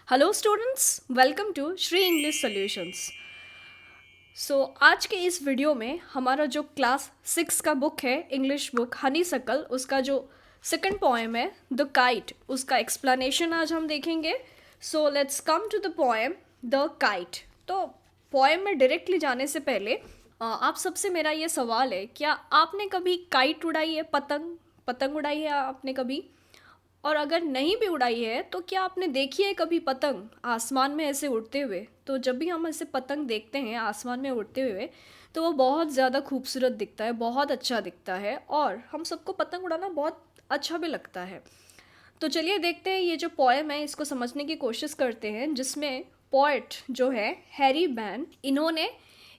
Hello students, welcome to Shri English solutions. आज के इस वीडियो में हमारा जो क्लास 6 का बुक है, इंग्लिश बुक हनीसकल, उसका जो सेकंड पोएम है द काइट, उसका एक्सप्लेनेशन आज हम देखेंगे। Let's come to the poem the kite. तो पोएम में डायरेक्टली जाने से पहले आप सबसे मेरा ये सवाल है, क्या आपने कभी काइट उड़ाई है? पतंग पतंग उड़ाई है आपने कभी? और अगर नहीं भी उड़ाई है तो क्या आपने देखी है कभी पतंग आसमान में ऐसे उड़ते हुए? तो जब भी हम ऐसे पतंग देखते हैं आसमान में उड़ते हुए, तो वो बहुत ज़्यादा खूबसूरत दिखता है, बहुत अच्छा दिखता है, और हम सबको पतंग उड़ाना बहुत अच्छा भी लगता है। तो चलिए देखते हैं, ये जो पोएम है इसको समझने की कोशिश करते हैं, जिसमें पोएट जो है हैरी बैन, इन्होंने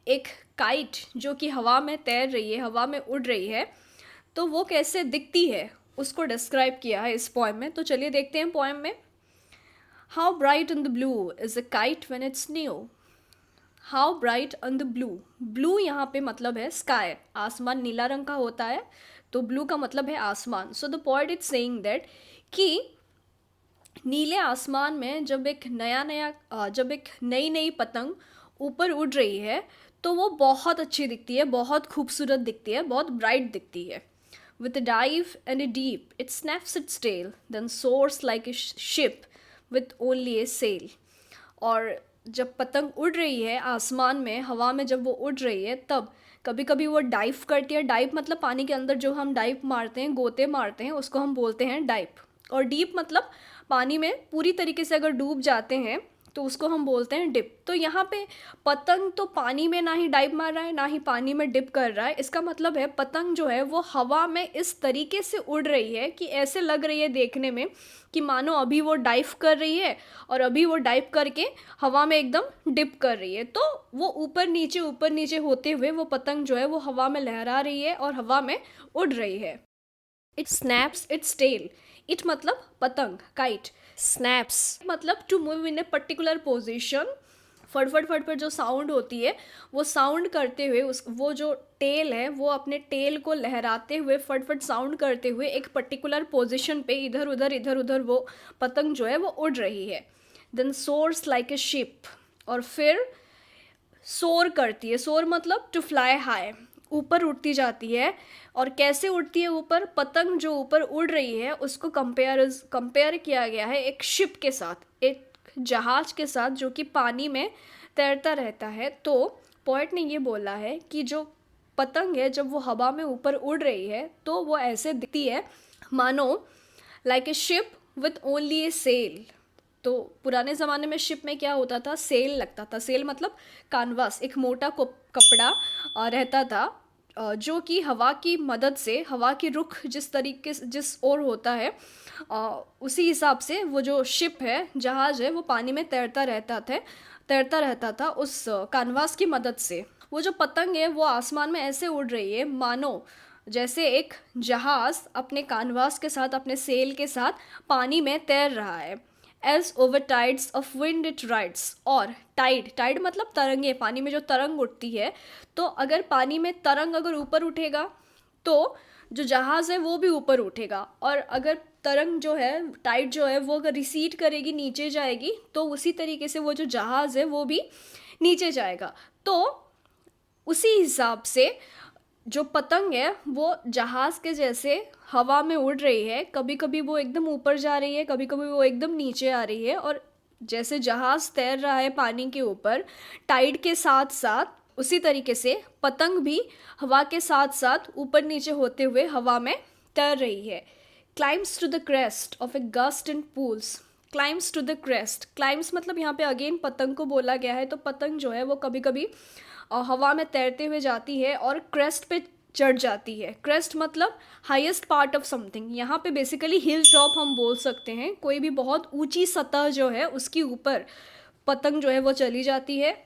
एक काइट जो कि हवा में तैर रही है, हवा में उड़ रही है, तो वो कैसे दिखती है उसको डिस्क्राइब किया है इस पोएम में। तो चलिए देखते हैं पोएम में। How bright in the blue is a kite when it's new. How bright on the blue, blue यहाँ पे मतलब है स्काई, आसमान नीला रंग का होता है, तो ब्लू का मतलब है आसमान। So the poet is saying that कि नीले आसमान में जब एक नई नई पतंग ऊपर उड़ रही है, तो वो बहुत अच्छी दिखती है, बहुत खूबसूरत दिखती है, बहुत ब्राइट दिखती है। With a dive and a deep, it snaps its tail, then soars like a ship with only a sail. और जब पतंग उड़ रही है आसमान में, हवा में जब वो उड़ रही है, तब कभी कभी वो डाइव करती है। डाइव मतलब पानी के अंदर जो हम डाइव मारते हैं, गोते मारते हैं, उसको हम बोलते हैं डाइव। और डीप मतलब पानी में पूरी तरीके से अगर डूब जाते हैं तो उसको हम बोलते हैं डिप। तो यहाँ पे पतंग तो पानी में ना ही डाइव मार रहा है, ना ही पानी में डिप कर रहा है। इसका मतलब है पतंग जो है वो हवा में इस तरीके से उड़ रही है कि ऐसे लग रही है देखने में कि मानो अभी वो डाइव कर रही है, और अभी वो डाइव करके हवा में एकदम डिप कर रही है। तो वो ऊपर नीचे होते हुए वो पतंग जो है वो हवा में लहरा रही है और हवा में उड़ रही है। It snaps its tail. It मतलब पतंग, काइट। स्नैप्स मतलब to move in a particular position. फटफट फटफट जो साउंड होती है, वो साउंड करते हुए वो जो टेल है वो अपने टेल को लहराते हुए, फटफट साउंड करते हुए एक पर्टिकुलर पोजिशन पे इधर उधर वो पतंग जो है वो उड़ रही है। Then soars like a ship, और फिर सोर करती है। सोर मतलब टू फ्लाई हाई, ऊपर उड़ती जाती है। और कैसे उड़ती है ऊपर? पतंग जो ऊपर उड़ रही है उसको कंपेयर किया गया है एक शिप के साथ, एक जहाज के साथ जो कि पानी में तैरता रहता है। तो पोएट ने ये बोला है कि जो पतंग है जब वो हवा में ऊपर उड़ रही है तो वो ऐसे दिखती है मानो like a ship with only a sail. तो पुराने ज़माने में शिप में क्या होता था? सेल लगता था। सेल मतलब कानवास, एक मोटा कपड़ा रहता था, जो कि हवा की मदद से, हवा की रुख जिस ओर होता है, उसी हिसाब से वो जो शिप है, जहाज है, वो पानी में तैरता रहता था उस कानवास की मदद से। वो जो पतंग है वो आसमान में ऐसे उड़ रही है मानो जैसे एक जहाज अपने कानवास के साथ, अपने सेल के साथ पानी में तैर रहा है। As over tides of wind it rides. और टाइड, टाइड मतलब तरंगे, पानी में जो तरंग उठती है। तो अगर पानी में तरंग अगर ऊपर उठेगा तो जो जहाज़ है वो भी ऊपर उठेगा, और अगर तरंग जो है, टाइड जो है, वो अगर रिसीड करेगी, नीचे जाएगी, तो उसी तरीके से वो जो जहाज़ है वो भी नीचे जाएगा। तो उसी हिसाब से जो पतंग है वो जहाज़ के जैसे हवा में उड़ रही है। कभी कभी वो एकदम ऊपर जा रही है, कभी कभी वो एकदम नीचे आ रही है। और जैसे जहाज़ तैर रहा है पानी के ऊपर टाइड के साथ साथ, उसी तरीके से पतंग भी हवा के साथ साथ ऊपर नीचे होते हुए हवा में तैर रही है। Climbs to the crest of a gust and pulls. Climbs to the crest, climbs मतलब यहाँ पे अगेन पतंग को बोला गया है। तो पतंग जो है वो कभी कभी हवा में तैरते हुए जाती है और क्रेस्ट पे चढ़ जाती है। क्रेस्ट मतलब हाईएस्ट पार्ट ऑफ समथिंग। यहाँ पे बेसिकली हिल टॉप हम बोल सकते हैं, कोई भी बहुत ऊंची सतह जो है उसके ऊपर पतंग जो है वो चली जाती है।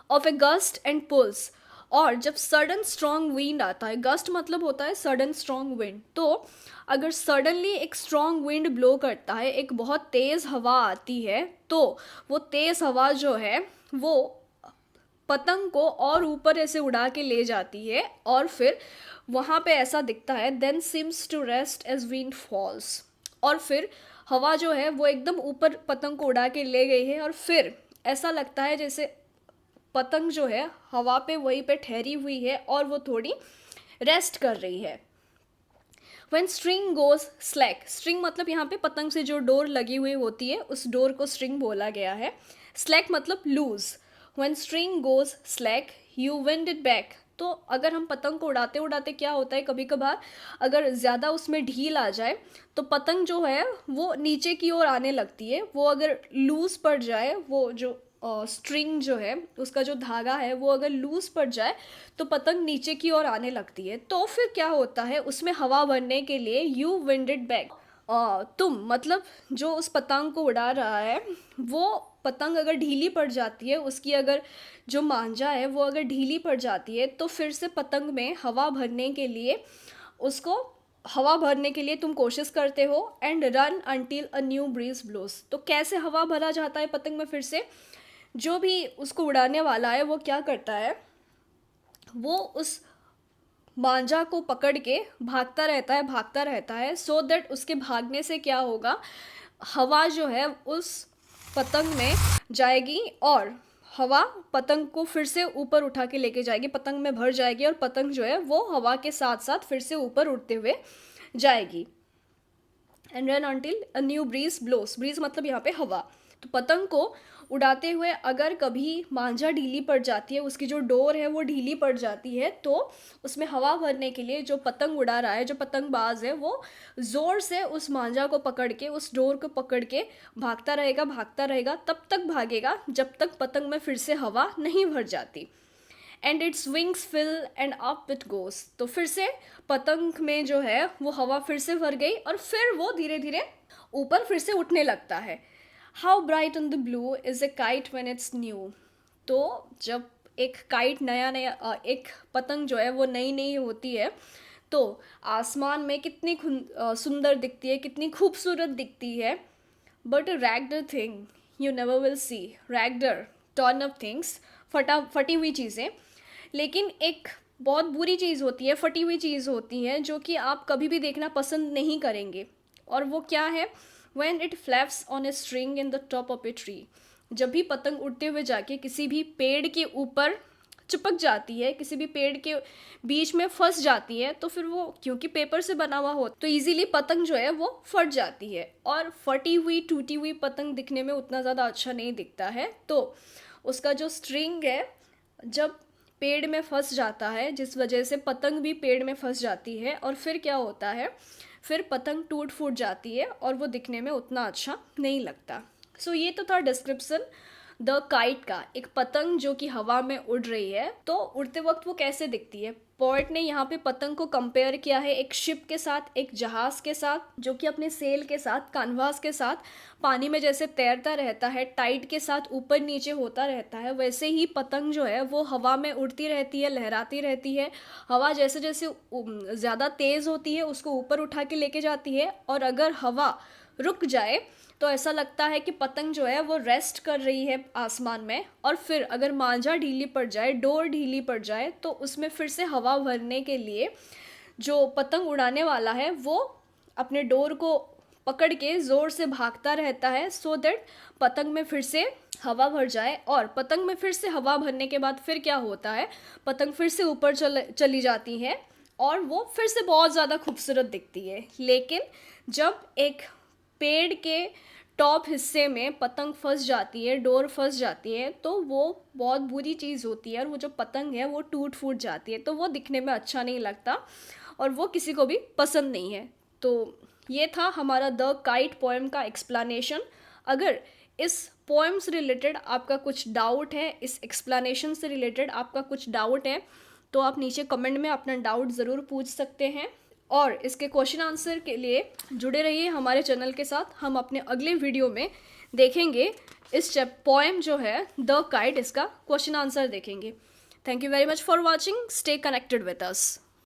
Of a gust and pulls, और जब सडन स्ट्रॉन्ग विंड आता है, गस्ट मतलब होता है सडन स्ट्रॉन्ग विंड, तो अगर सडनली एक स्ट्रॉन्ग विंड ब्लो करता है, एक बहुत तेज़ हवा आती है, तो वो तेज़ हवा जो है वो पतंग को और ऊपर ऐसे उड़ा के ले जाती है। और फिर वहाँ पे ऐसा दिखता है, then seems to rest as wind falls. और फिर हवा जो है वो एकदम ऊपर पतंग को उड़ा के ले गई है और फिर ऐसा लगता है जैसे पतंग जो है हवा पे वहीं पे ठहरी हुई है और वो थोड़ी रेस्ट कर रही है। When string goes slack, string मतलब यहाँ पे पतंग से जो डोर लगी हुई होती है उस डोर को string बोला गया है। slack मतलब lose। When string goes slack, you wind it back। तो अगर हम पतंग को उड़ाते उड़ाते क्या होता है, कभी कभार अगर ज़्यादा उसमें ढील आ जाए तो पतंग जो है वो नीचे की ओर आने लगती है। वो अगर लूज़ पड़ जाए, वो जो स्ट्रिंग जो है उसका जो धागा है वो अगर लूज़ पड़ जाए तो पतंग नीचे की ओर आने लगती है। तो फिर क्या होता है, उसमें हवा भरने के लिए यू विंड इट बैक। तुम मतलब जो उस पतंग को उड़ा रहा है वो पतंग अगर ढीली पड़ जाती है, उसकी अगर जो मांझा है वो अगर ढीली पड़ जाती है तो फिर से पतंग में हवा भरने के लिए उसको हवा भरने के लिए तुम कोशिश करते हो। And run until a new breeze blows. तो कैसे हवा भरा जाता है पतंग में फिर से, जो भी उसको उड़ाने वाला है वो क्या करता है, वो उस मांझा को पकड़ के भागता रहता है सो दैट उसके भागने से क्या होगा, हवा जो है उस पतंग में जाएगी और हवा पतंग को फिर से ऊपर उठा के लेके जाएगी, पतंग में भर जाएगी और पतंग जो है वो हवा के साथ साथ फिर से ऊपर उड़ते हुए जाएगी। And run until a new breeze blows. Breeze मतलब यहाँ पे हवा। तो पतंग को उड़ाते हुए अगर कभी मांझा ढीली पड़ जाती है, उसकी जो डोर है वो ढीली पड़ जाती है, तो उसमें हवा भरने के लिए जो पतंग उड़ा रहा है, जो पतंगबाज है, वो ज़ोर से उस मांझा को पकड़ के, उस डोर को पकड़ के भागता रहेगा, तब तक भागेगा जब तक पतंग में फिर से हवा नहीं भर जाती। And its wings fill and up it goes. तो फिर से पतंग में जो है वो हवा फिर से भर गई और फिर वो धीरे धीरे ऊपर फिर से उठने लगता है। How bright on the blue is a kite when it's new. तो जब एक काइट एक पतंग जो है वो नई होती है तो आसमान में कितनी सुंदर दिखती है, कितनी खूबसूरत दिखती है। But raggeder thing you never will see. Raggeder turn up things, फटी हुई चीज़ें, लेकिन एक बहुत बुरी चीज़ होती है, फटी हुई चीज़ होती है जो कि आप कभी भी देखना पसंद नहीं करेंगे। और वो क्या है, when it flaps on a string in the top of a tree। जब भी पतंग उड़ते हुए जाके किसी भी पेड़ के ऊपर चिपक जाती है, किसी भी पेड़ के बीच में फंस जाती है, तो फिर वो क्योंकि पेपर से बना हुआ हो तो इजीली पतंग जो है वो फट जाती है। और फटी हुई टूटी हुई पतंग दिखने में उतना ज़्यादा अच्छा नहीं दिखता है। तो उसका जो स्ट्रिंग है जब पेड़ में फंस जाता है, जिस वजह से पतंग भी पेड़ में फंस जाती है और फिर क्या होता है, फिर पतंग टूट फूट जाती है और वो दिखने में उतना अच्छा नहीं लगता। सो ये तो था डिस्क्रिप्शन द काइट का, एक पतंग जो कि हवा में उड़ रही है। तो उड़ते वक्त वो कैसे दिखती है, पोएट ने यहाँ पे पतंग को कंपेयर किया है एक शिप के साथ, एक जहाज़ के साथ, जो कि अपने सेल के साथ, कैनवास के साथ पानी में जैसे तैरता रहता है, टाइड के साथ ऊपर नीचे होता रहता है, वैसे ही पतंग जो है वो हवा में उड़ती रहती है, लहराती रहती है। हवा जैसे जैसे ज़्यादा तेज़ होती है उसको ऊपर उठा के लेके जाती है, और अगर हवा रुक जाए तो ऐसा लगता है कि पतंग जो है वो रेस्ट कर रही है आसमान में। और फिर अगर मांझा ढीली पड़ जाए, डोर ढीली पड़ जाए, तो उसमें फिर से हवा भरने के लिए जो पतंग उड़ाने वाला है वो अपने डोर को पकड़ के ज़ोर से भागता रहता है सो दैट पतंग में फिर से हवा भर जाए। और पतंग में फिर से हवा भरने के बाद फिर क्या होता है, पतंग फिर से ऊपर चली जाती है और वो फिर से बहुत ज़्यादा खूबसूरत दिखती है। लेकिन जब एक पेड़ के टॉप हिस्से में पतंग फंस जाती है, डोर फंस जाती है, तो वो बहुत बुरी चीज़ होती है और वो जो पतंग है वो टूट फूट जाती है, तो वो दिखने में अच्छा नहीं लगता और वो किसी को भी पसंद नहीं है। तो ये था हमारा द काइट पोएम का एक्सप्लेनेशन। अगर इस पोएम से रिलेटेड आपका कुछ डाउट है, इस एक्सप्लेनेशन से रिलेटेड आपका कुछ डाउट है, तो आप नीचे कमेंट में अपना डाउट ज़रूर पूछ सकते हैं। और इसके क्वेश्चन आंसर के लिए जुड़े रहिए हमारे चैनल के साथ। हम अपने अगले वीडियो में देखेंगे इस पोएम जो है द काइट, इसका क्वेश्चन आंसर देखेंगे। Thank you very much for watching. Stay connected with us.